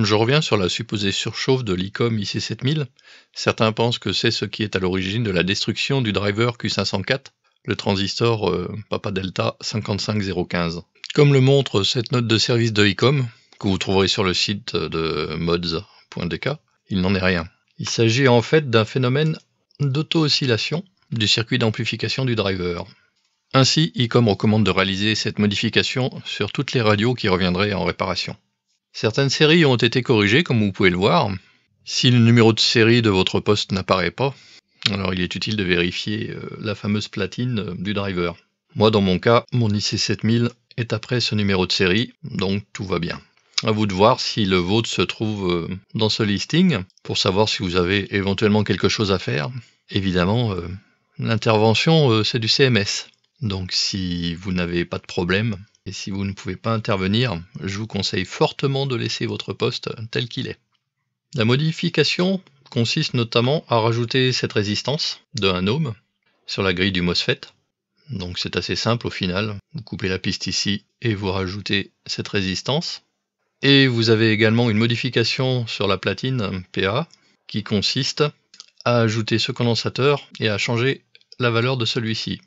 Je reviens sur la supposée surchauffe de l'ICOM IC7000. Certains pensent que c'est ce qui est à l'origine de la destruction du driver Q504, le transistor Papa Delta 55015. Comme le montre cette note de service de ICOM, que vous trouverez sur le site de mods.dk, il n'en est rien. Il s'agit en fait d'un phénomène d'auto-oscillation du circuit d'amplification du driver. Ainsi, ICOM recommande de réaliser cette modification sur toutes les radios qui reviendraient en réparation. Certaines séries ont été corrigées, comme vous pouvez le voir. Si le numéro de série de votre poste n'apparaît pas, alors il est utile de vérifier la fameuse platine du driver. Moi, dans mon cas, mon IC7000 est après ce numéro de série, donc tout va bien. À vous de voir si le vôtre se trouve dans ce listing, pour savoir si vous avez éventuellement quelque chose à faire. Évidemment, l'intervention, c'est du CMS. Donc si vous n'avez pas de problème, et si vous ne pouvez pas intervenir, je vous conseille fortement de laisser votre poste tel qu'il est. La modification consiste notamment à rajouter cette résistance de 1 ohm sur la grille du MOSFET. Donc c'est assez simple au final, vous coupez la piste ici et vous rajoutez cette résistance. Et vous avez également une modification sur la platine PA qui consiste à ajouter ce condensateur et à changer la valeur de celui-ci.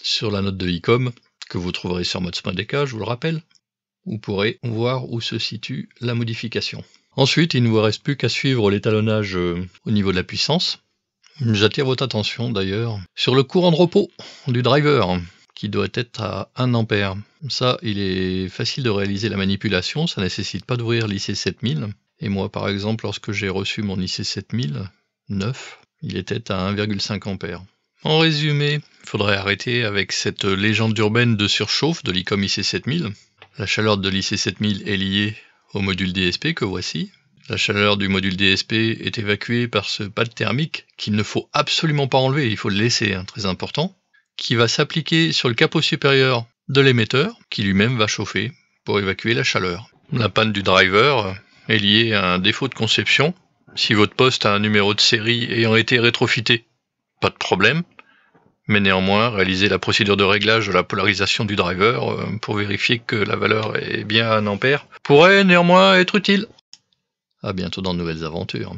Sur la note de ICOM, que vous trouverez sur mods.dk, je vous le rappelle, vous pourrez voir où se situe la modification. Ensuite, il ne vous reste plus qu'à suivre l'étalonnage au niveau de la puissance. J'attire votre attention d'ailleurs sur le courant de repos du driver, qui doit être à 1 A. Ça, il est facile de réaliser la manipulation, ça ne nécessite pas d'ouvrir l'IC7000. Et moi, par exemple, lorsque j'ai reçu mon IC7000 neuf, il était à 1,5 A. En résumé, il faudrait arrêter avec cette légende urbaine de surchauffe de l'ICOM IC7000. La chaleur de l'IC7000 est liée au module DSP que voici. La chaleur du module DSP est évacuée par ce pad thermique qu'il ne faut absolument pas enlever, il faut le laisser, très important, qui va s'appliquer sur le capot supérieur de l'émetteur, qui lui-même va chauffer pour évacuer la chaleur. La panne du driver est liée à un défaut de conception. Si votre poste a un numéro de série ayant été rétrofité, pas de problème, mais néanmoins, réaliser la procédure de réglage de la polarisation du driver pour vérifier que la valeur est bien à 1 A pourrait néanmoins être utile. À bientôt dans de nouvelles aventures.